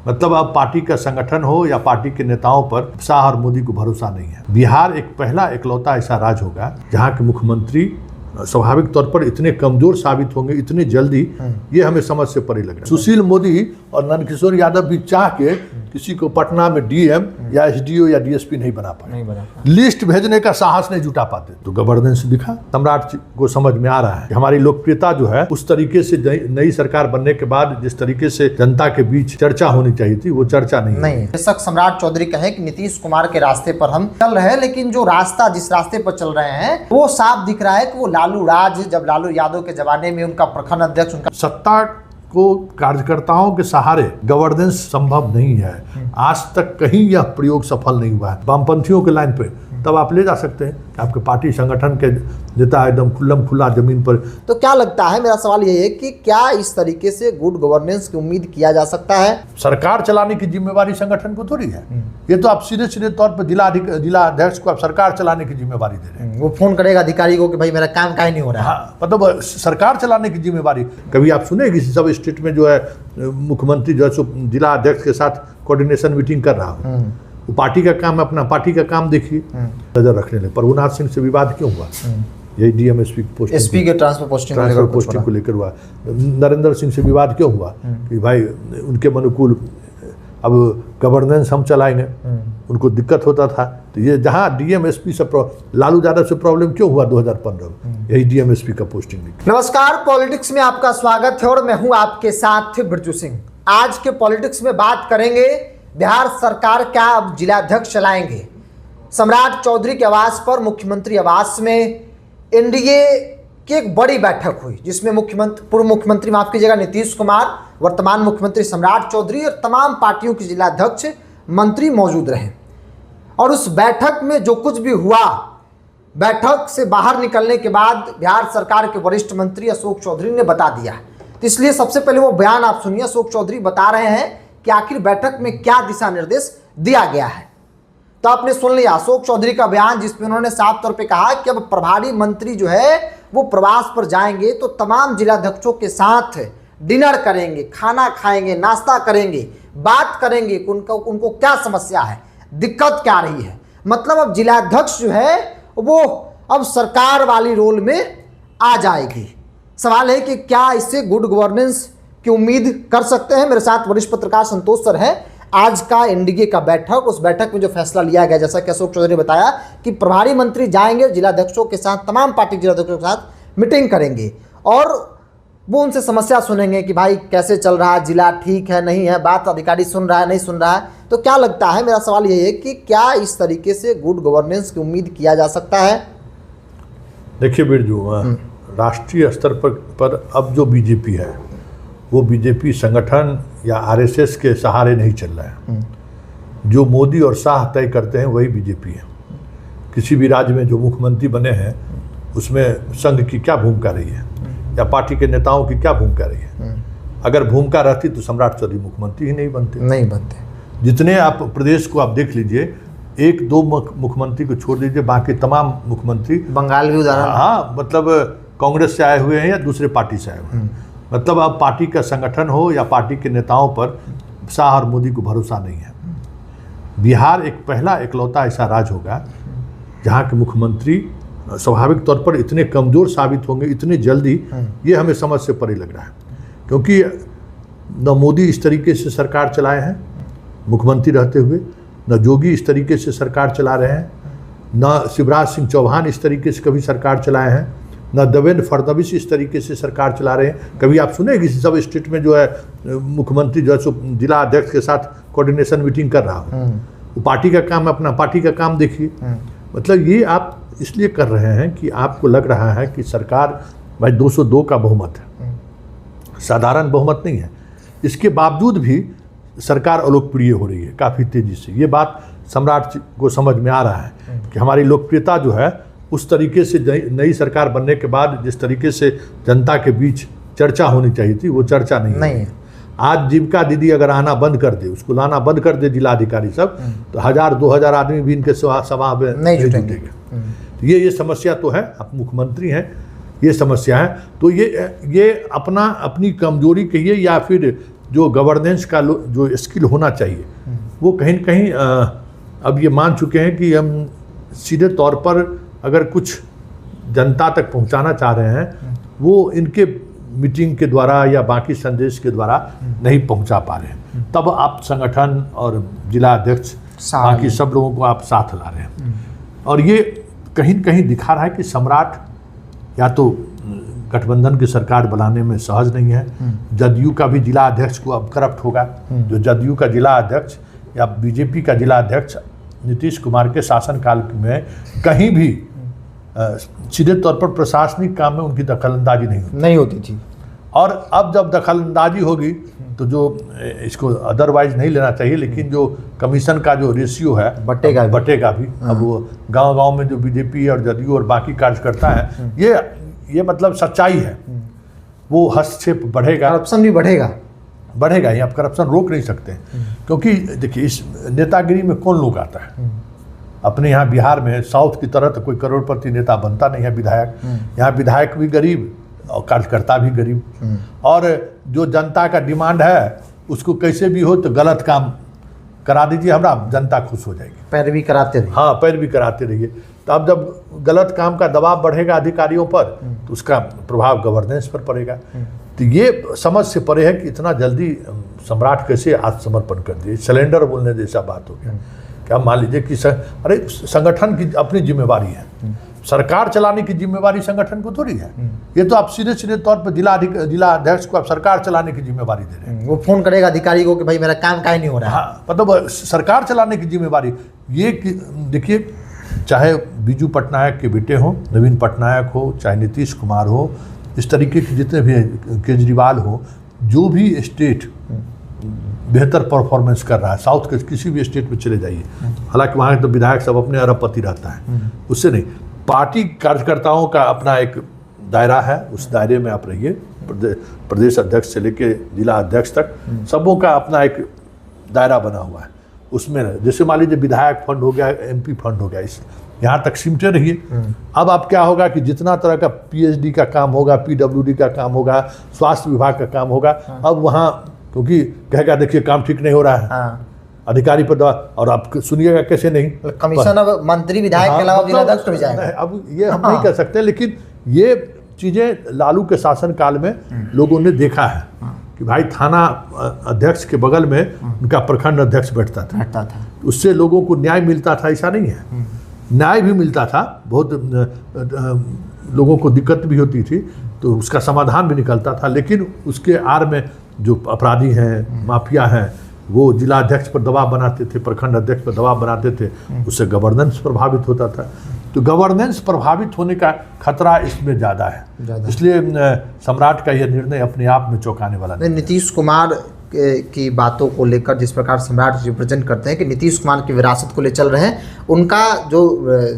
मतलब अब पार्टी का संगठन हो या पार्टी के नेताओं पर शाह और मोदी को भरोसा नहीं है। बिहार एक पहला इकलौता ऐसा राज्य होगा जहां के मुख्यमंत्री स्वाभाविक तौर पर इतने कमजोर साबित होंगे इतने जल्दी, ये हमें समझ से परे लग रहा है। सुशील मोदी और नंदकिशोर यादव भी चाह के किसी को पटना में डीएम या एसडीओ या डीएसपी नहीं बना पाए, लिस्ट भेजने का साहस नहीं जुटा पाते। तो गवर्नेंस दिखा, सम्राट को समझ में आ रहा है कि हमारी लोकप्रियता जो है उस तरीके से नई सरकार बनने के बाद जिस तरीके से जनता के बीच चर्चा होनी चाहिए थी वो चर्चा नहीं। बेशक सम्राट चौधरी कहे कि नीतीश कुमार के रास्ते पर हम चल रहे हैं, लेकिन जो रास्ता जिस रास्ते पर चल रहे हैं वो साफ दिख रहा है कि वो लालू राज, जब लालू यादव के जमाने में उनका प्रखंड अध्यक्ष, उनका सत्ता को कार्यकर्ताओं के सहारे गवर्नेंस संभव नहीं है। आज तक कहीं यह प्रयोग सफल नहीं हुआ है। वामपंथियों के लाइन पे तब आप ले जा सकते हैं कि आपके पार्टी संगठन के नेता एकदम खुल्लम खुल्ला जमीन पर। तो क्या लगता है, मेरा सवाल ये है कि क्या इस तरीके से गुड गवर्नेंस की उम्मीद किया जा सकता है? सरकार चलाने की जिम्मेवारी संगठन को थोड़ी है। ये तो आप सीधे सीधे तौर पर जिला अध्यक्ष को आप सरकार चलाने की जिम्मेवारी दे रहे हैं। वो फोन करेगा अधिकारी को कि भाई मेरा काम काहे नहीं हो रहा है। हाँ, मतलब सरकार चलाने की जिम्मेवारी। कभी आप सुने किसी सब स्टेट में जो है मुख्यमंत्री जो है जिला अध्यक्ष के साथ कोऑर्डिनेशन मीटिंग कर रहा हो? वो पार्टी का काम है, अपना पार्टी का काम देखिए। नजर रखने लगे। प्रभुनाथ सिंह से विवाद क्यों हुआ? यही डीएम एसपी के ट्रांसफर पोस्टिंग को लेकर हुआ। नरेंद्र सिंह से विवाद क्यों हुआ कि भाई उनके अनुकूल अब गवर्नेंस हम चलाएंगे, उनको दिक्कत होता था। तो ये जहाँ डीएम एसपी से लालू यादव से प्रॉब्लम क्यों हुआ 2015 में, यही डीएम एसपी का पोस्टिंग। नमस्कार, पॉलिटिक्स में आपका स्वागत है और मैं हूं आपके साथ बिरजू सिंह। आज के पॉलिटिक्स में बात करेंगे बिहार सरकार क्या अब जिलाध्यक्ष चलाएंगे। सम्राट चौधरी के आवास पर मुख्यमंत्री आवास में एनडीए की एक बड़ी बैठक हुई जिसमें पूर्व मुख्यमंत्री माफ कीजिएगा नीतीश कुमार, वर्तमान मुख्यमंत्री सम्राट चौधरी और तमाम पार्टियों के जिलाध्यक्ष मंत्री मौजूद रहे। और उस बैठक में जो कुछ भी हुआ, बैठक से बाहर निकलने के बाद बिहार सरकार के वरिष्ठ मंत्री अशोक चौधरी ने बता दिया। तो इसलिए सबसे पहले वो बयान आप सुनिए। अशोक चौधरी बता रहे हैं कि आखिर बैठक में क्या दिशा निर्देश दिया गया है। तो आपने सुन लिया अशोक चौधरी का बयान, जिसमें उन्होंने साफ तौर पे कहा कि अब प्रभारी मंत्री जो है वो प्रवास पर जाएंगे तो तमाम जिलाध्यक्षों के साथ डिनर करेंगे, खाना खाएंगे, नाश्ता करेंगे, बात करेंगे कि उनको क्या समस्या है, दिक्कत क्या रही है। मतलब अब जिलाध्यक्ष जो है वो अब सरकार वाली रोल में आ जाएगी। सवाल है कि क्या इससे गुड गवर्नेंस की उम्मीद कर सकते हैं? मेरे साथ वरिष्ठ पत्रकार संतोष सर हैं। आज का एनडीए का बैठक, उस बैठक में जो फैसला लिया गया, जैसा कि अशोक चौधरी ने बताया कि प्रभारी मंत्री जाएंगे जिलाध्यक्षों के साथ, तमाम पार्टी जिलाध्यक्षों के साथ मीटिंग करेंगे और वो उनसे समस्या सुनेंगे कि भाई कैसे चल रहा है जिला, ठीक है नहीं है, बात अधिकारी सुन रहा है नहीं सुन रहा है। तो क्या लगता है, मेरा सवाल ये है कि क्या इस तरीके से गुड गवर्नेंस की उम्मीद किया जा सकता है? देखिए बिरजू, राष्ट्रीय स्तर पर अब जो बीजेपी है वो बीजेपी संगठन या आरएसएस के सहारे नहीं चल रहा है। जो मोदी और शाह तय करते हैं वही बीजेपी है। किसी भी राज्य में जो मुख्यमंत्री बने हैं उसमें संघ की क्या भूमिका रही है या पार्टी के नेताओं की क्या भूमिका रही है? अगर भूमिका रहती तो सम्राट चौधरी मुख्यमंत्री ही नहीं बनते। जितने आप प्रदेश को आप देख लीजिए, एक दो मुख्यमंत्री को छोड़ दीजिए, बाकी तमाम मुख्यमंत्री, बंगाल भी उदाहरण, हाँ, मतलब कांग्रेस से आए हुए हैं या दूसरे पार्टी से आए हुए हैं। मतलब अब पार्टी का संगठन हो या पार्टी के नेताओं पर शाह और मोदी को भरोसा नहीं है। बिहार एक पहला इकलौता ऐसा राज्य होगा जहाँ के मुख्यमंत्री स्वाभाविक तौर पर इतने कमजोर साबित होंगे इतने जल्दी, ये हमें समझ से परे लग रहा है। क्योंकि न मोदी इस तरीके से सरकार चलाए हैं मुख्यमंत्री रहते हुए, न जोगी इस तरीके से सरकार चला रहे हैं, न शिवराज सिंह चौहान इस तरीके से कभी सरकार चलाए हैं, न देवेंद्र फडणवीस इस तरीके से सरकार चला रहे हैं। कभी आप सुने किसी सब स्टेट में जो है मुख्यमंत्री जो है जिला अध्यक्ष के साथ कोऑर्डिनेशन मीटिंग कर रहा हो? वो पार्टी का काम है, अपना पार्टी का काम देखिए। मतलब ये आप इसलिए कर रहे हैं कि आपको लग रहा है कि सरकार, भाई 202 का बहुमत है, साधारण बहुमत नहीं है, इसके बावजूद भी सरकार अलोकप्रिय हो रही है काफ़ी तेज़ी से। ये बात सम्राट को समझ में आ रहा है कि हमारी लोकप्रियता जो है उस तरीके से नई सरकार बनने के बाद जिस तरीके से जनता के बीच चर्चा होनी चाहिए थी वो चर्चा नहीं है। आज जीविका दीदी अगर आना बंद कर दे, उसको लाना बंद कर दे जिलाधिकारी सब, तो 1000-2000 आदमी भी इनके सभा में नहीं जुटेंगे। ये समस्या तो है। आप मुख्यमंत्री हैं, ये समस्या है। तो ये अपनी कमजोरी कहिए या फिर जो गवर्नेंस का जो स्किल होना चाहिए वो कहीं न कहीं अब ये मान चुके हैं कि हम सीधे तौर पर अगर कुछ जनता तक पहुंचाना चाह रहे हैं वो इनके मीटिंग के द्वारा या बाकी संदेश के द्वारा नहीं पहुंचा पा रहे हैं। तब आप संगठन और जिला अध्यक्ष बाकी सब लोगों को आप साथ ला रहे हैं और ये कहीं न कहीं दिखा रहा है कि सम्राट या तो गठबंधन की सरकार बनाने में सहज नहीं है। जदयू का भी जिला अध्यक्ष को अब करप्ट होगा। जो जदयू का जिला अध्यक्ष या बीजेपी का जिला अध्यक्ष नीतीश कुमार के शासनकाल में कहीं भी सीधे तौर पर प्रशासनिक काम में उनकी दखलंदाजी नहीं होती थी। और अब जब दखलंदाजी होगी तो जो इसको अदरवाइज नहीं लेना चाहिए, लेकिन जो कमीशन का जो रेशियो है बटेगा भी। अब वो गांव-गांव में जो बीजेपी और जदयू और बाकी कार्यकर्ता है ये मतलब सच्चाई है। वो हस्तक्षेप बढ़ेगा, करप्शन भी बढ़ेगा ही। आप करप्शन रोक नहीं सकते क्योंकि देखिए इस नेतागिरी में कौन लोग आता है। अपने यहाँ बिहार में साउथ की तरह तो कोई करोड़पति नेता बनता नहीं है विधायक। यहाँ विधायक भी गरीब और कार्यकर्ता भी गरीब। और जो जनता का डिमांड है उसको कैसे भी हो तो गलत काम करा दीजिए, हमारा जनता खुश हो जाएगी। पैरवी कराते रहिए। हाँ, पैरवी कराते रहिए। तो अब जब गलत काम का दबाव बढ़ेगा अधिकारियों पर तो उसका प्रभाव गवर्नेंस पर पड़ेगा। तो ये समझ से परे है कि इतना जल्दी सम्राट कैसे आत्मसमर्पण कर दिए। सिलेंडर बोलने जैसा बात हो गया। क्या मान लीजिए कि अरे संगठन की अपनी जिम्मेवारी है, सरकार चलाने की जिम्मेवारी संगठन को थोड़ी है। ये तो आप सीधे तौर पर जिला अध्यक्ष को आप सरकार चलाने की जिम्मेवारी दे रहे हैं। वो फोन करेगा अधिकारी को कि भाई मेरा काम काहे नहीं हो रहा है। हाँ, मतलब सरकार चलाने की जिम्मेवारी ये देखिए, चाहे बीजू पटनायक के बेटे हो, नवीन पटनायक हो, चाहे नीतीश कुमार हो, इस तरीके के जितने भी केजरीवाल हो, जो भी स्टेट बेहतर परफॉर्मेंस कर रहा है, साउथ के किसी भी स्टेट में चले जाइए, हालांकि वहाँ तो विधायक सब अपने अरबपति रहता है, उससे नहीं, पार्टी कार्यकर्ताओं का अपना एक दायरा है, उस दायरे में आप रहिए। प्रदेश अध्यक्ष से लेके जिला अध्यक्ष तक सबों का अपना एक दायरा बना हुआ है। उसमें जैसे मान लीजिए विधायक फंड हो गया, एमपी फंड हो गया, इस यहाँ तक सिमटे रहिए। अब आप क्या होगा कि जितना तरह का पीएचडी का काम होगा, पीडब्ल्यूडी का काम होगा, स्वास्थ्य विभाग का काम होगा, अब वहाँ क्योंकि कहेगा देखिए काम ठीक नहीं हो रहा है, अधिकारी पर और आप सुनिएगा कैसे नहीं, कमीशन अब मंत्री विधायक के अलावा जिलाध्यक्ष भी जाएगा। अब ये हम नहीं कर सकते, लेकिन ये चीज़ें लालू के शासनकाल में लोगों ने देखा है कि भाई थाना अध्यक्ष के बगल में उनका प्रखंड अध्यक्ष बैठता था। उससे लोगों को न्याय मिलता था, ऐसा नहीं है, न्याय भी मिलता था, बहुत लोगों को दिक्कत भी होती थी तो उसका समाधान भी निकलता था। लेकिन उसके आड़ में जो अपराधी हैं, माफिया हैं, वो जिला अध्यक्ष पर दबाव बनाते थे, प्रखंड अध्यक्ष पर दबाव बनाते थे, उससे गवर्नेंस प्रभावित होता था। तो गवर्नेंस प्रभावित होने का खतरा इसमें ज़्यादा है, इसलिए सम्राट का यह निर्णय अपने आप में चौंकाने वाला नहीं। नीतीश कुमार की बातों को लेकर जिस प्रकार सम्राट रिप्रेजेंट करते हैं कि नीतीश कुमार की विरासत को ले चल रहे हैं, उनका जो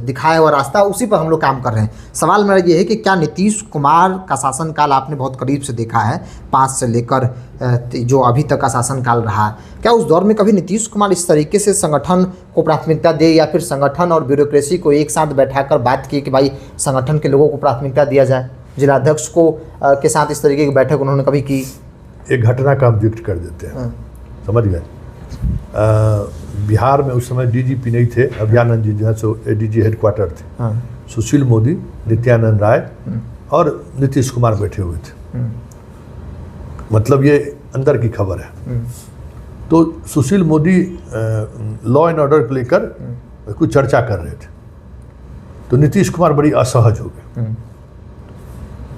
दिखाया हुआ रास्ता उसी पर हम लोग काम कर रहे हैं। सवाल मेरा ये है कि क्या नीतीश कुमार का शासनकाल आपने बहुत करीब से देखा है, 5 से लेकर जो अभी तक का शासनकाल रहा, क्या उस दौर में कभी नीतीश कुमार इस तरीके से संगठन को प्राथमिकता दे या फिर संगठन और ब्यूरोक्रेसी को एक साथ बैठाकर बात की कि भाई संगठन के लोगों को प्राथमिकता दिया जाए? जिलाध्यक्ष को के साथ इस तरीके की बैठक उन्होंने कभी की? एक घटना का हम जिक्र कर देते हैं, समझ गए। बिहार में उस समय डीजीपी नहीं थे, अभयानंद जी जो है सो एडीजी हेडक्वार्टर थे। सुशील मोदी, नित्यानंद राय और नीतीश कुमार बैठे हुए थे। मतलब ये अंदर की खबर है। तो Sushil Modi law and order को लेकर कुछ चर्चा कर रहे थे, तो नीतीश कुमार बड़ी असहज हो गए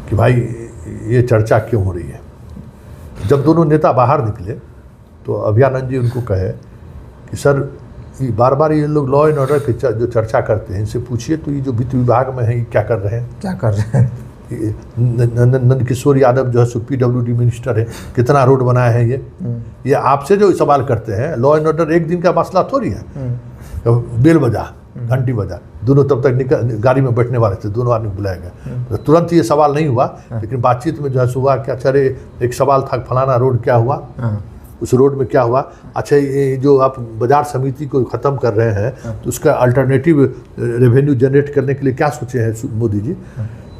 कि भाई ये चर्चा क्यों हो रही है। जब दोनों नेता बाहर निकले तो अभयानंद जी उनको कहे कि सर ये बार बार ये लोग लॉ एंड ऑर्डर की जो चर्चा करते हैं, इनसे पूछिए तो ये जो वित्त विभाग में है ये क्या कर रहे हैं। नंद किशोर यादव जो है सो पीडब्ल्यूडी मिनिस्टर है, कितना रोड बनाया है ये आपसे जो सवाल करते हैं। लॉ एंड ऑर्डर एक दिन का मसला थोड़ी है। बेल बजा, घंटी बजा, दोनों तब तक गाड़ी में बैठने वाले थे, दोनों आदमी बुलाया गया, तो तुरंत ये सवाल नहीं हुआ। लेकिन बातचीत में जो है हुआ क्या, अच्छा एक सवाल था फलाना रोड क्या हुआ, उस रोड में क्या हुआ, अच्छा ये जो आप बाजार समिति को ख़त्म कर रहे हैं तो उसका अल्टरनेटिव रेवेन्यू जनरेट करने के लिए क्या सोचे हैं मोदी जी।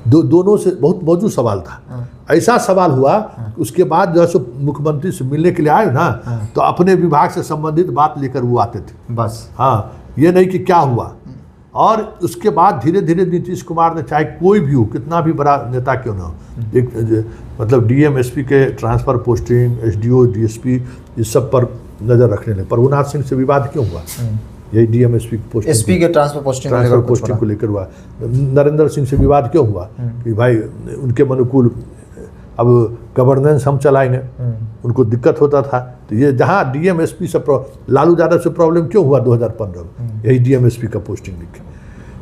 दोनों से बहुत मौजूद सवाल था। ऐसा सवाल हुआ कि उसके बाद जो है सो मुख्यमंत्री से मिलने के लिए आए ना, तो अपने विभाग से संबंधित बात लेकर वो आते थे बस। हाँ, ये नहीं कि क्या हुआ। और उसके बाद धीरे धीरे नीतीश कुमार ने, चाहे कोई भी हो, कितना भी बड़ा नेता क्यों ना हो, एक मतलब डीएम एसपी के ट्रांसफ़र पोस्टिंग, एसडीओ डीएसपी, इस सब पर नज़र रखने लगे। प्रभुनाथ सिंह से विवाद क्यों हुआ? यही डीएम एसपी पोस्टिंग, एसपी के ट्रांसफर पोस्टिंग को लेकर हुआ। नरेंद्र सिंह से विवाद क्यों हुआ कि भाई उनके अनुकूल अब गवर्नेंस हम चलाएंगे, उनको दिक्कत होता था। तो ये जहाँ डीएम एसपी से लालू यादव से प्रॉब्लम क्यों हुआ 2015 में, यही डीएम एसपी का पोस्टिंग लिखे।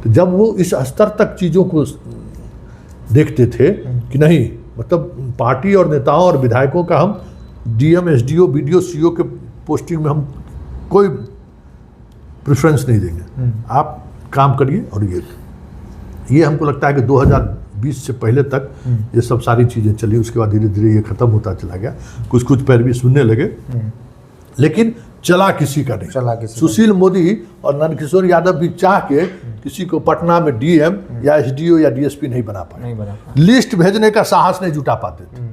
तो जब वो इस स्तर तक चीज़ों को देखते थे कि नहीं, मतलब पार्टी और नेताओं और विधायकों का हम डीएम एसडीओ बीडीओ सीओ के पोस्टिंग में हम कोई प्रेफरेंस नहीं देंगे, आप काम करिए। और ये हमको लगता है कि 2020 से पहले तक ये सब सारी चीज़ें चली। उसके बाद धीरे धीरे ये ख़त्म होता चला गया, कुछ पैरवी सुनने लगे, लेकिन चला किसी का नहीं। सुशील मोदी और नंदकिशोर यादव भी चाह के किसी को पटना में डीएम या एसडीओ या डीएसपी नहीं बना पाए, लिस्ट भेजने का साहस नहीं जुटा पाते थे।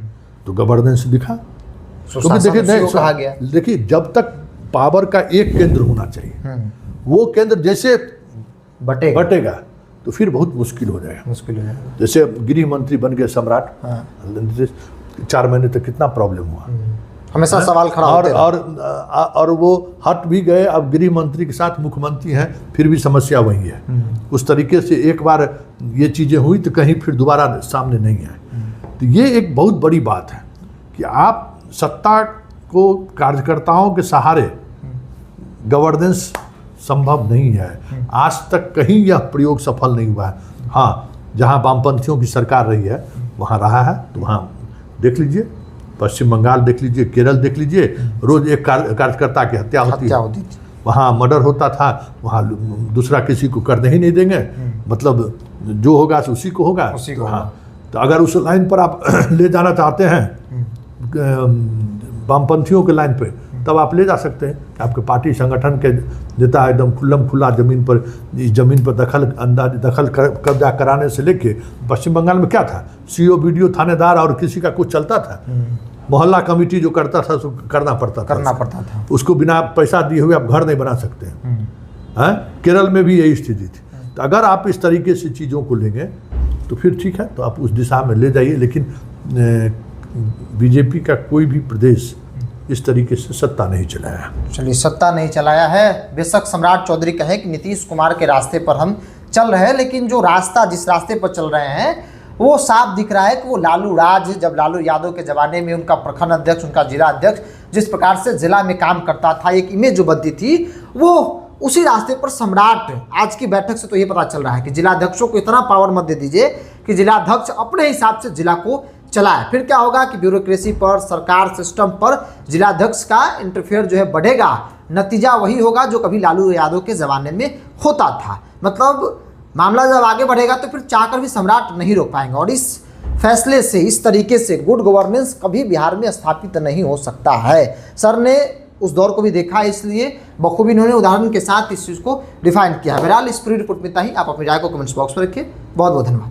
तो गवर्नेंस दिखा, तो देखिए जब तक पावर का एक केंद्र होना चाहिए, वो केंद्र जैसे बटेगा तो फिर बहुत मुश्किल हो जाएगा। जैसे गृह मंत्री बन गए सम्राट, 4 महीने तक कितना प्रॉब्लम हुआ, हमेशा सवाल खड़ा होते हैं। और वो हट भी गए, अब गृह मंत्री के साथ मुख्यमंत्री हैं, फिर भी समस्या वही है। उस तरीके से एक बार ये चीज़ें हुई तो कहीं फिर दोबारा सामने नहीं आए। तो ये एक बहुत बड़ी बात है कि आप सत्ता को कार्यकर्ताओं के सहारे गवर्नेंस संभव नहीं है। आज तक कहीं यह प्रयोग सफल नहीं हुआ है। हाँ, जहाँ वामपंथियों की सरकार रही है वहाँ रहा है, तो वहाँ देख लीजिए, पश्चिम बंगाल देख लीजिए, केरल देख लीजिए, रोज एक कार्यकर्ता की हत्या होती है। वहाँ मर्डर होता था, वहाँ दूसरा किसी को करने ही नहीं देंगे, मतलब जो होगा उसी को होगा। हाँ, तो अगर उस लाइन पर आप ले जाना चाहते हैं वामपंथियों के लाइन पे, तब आप ले जा सकते हैं कि आपके पार्टी संगठन के नेता एकदम खुल्लम खुल्ला ज़मीन पर दखल कब्जा कराने से लेके, पश्चिम बंगाल में क्या था, सीओ बीडीओ थानेदार और किसी का कुछ चलता था, मोहल्ला कमेटी जो करता था उसको करना पड़ता था। उसको बिना पैसा दिए हुए आप घर नहीं बना सकते हैं। केरल में भी यही स्थिति थी। तो अगर आप इस तरीके से चीज़ों को लेंगे तो फिर ठीक है, तो आप उस दिशा में ले जाइए। लेकिन बीजेपी का कोई भी प्रदेश इस तरीके से सत्ता नहीं चलाया। चलिए, सत्ता नहीं चलाया है। बेशक सम्राट चौधरी कहें कि नीतीश कुमार के रास्ते पर हम चल रहे हैं, लेकिन जो रास्ता जिस रास्ते पर चल रहे हैं वो साफ दिख रहा है कि वो लालू राज, जब लालू यादव के ज़माने में उनका प्रखंड अध्यक्ष, उनका जिला अध्यक्ष जिस प्रकार से जिला में काम करता था, एक इमेज जो बनती थी, वो उसी रास्ते पर सम्राट आज की बैठक से तो ये पता चल रहा है कि जिलाध्यक्षों को इतना पावर मत दे दीजिए कि जिलाध्यक्ष अपने हिसाब से जिला को चलाए। फिर क्या होगा कि ब्यूरोक्रेसी पर, सरकार सिस्टम पर जिलाध्यक्ष का इंटरफेयर जो है बढ़ेगा। नतीजा वही होगा जो कभी लालू यादव के ज़माने में होता था। मतलब मामला जब आगे बढ़ेगा तो फिर चाहकर भी सम्राट नहीं रोक पाएंगे। और इस फैसले से, इस तरीके से गुड गवर्नेंस कभी बिहार में स्थापित नहीं हो सकता है। सर ने उस दौर को भी देखा है, इसलिए बखूबी इन्होंने उदाहरण के साथ इस चीज़ को डिफाइन किया। बहरहाल इस पूरी रिपोर्ट में इतना ही। आप अपनी राय को कमेंट्स बॉक्स में रखिए। बहुत बहुत धन्यवाद।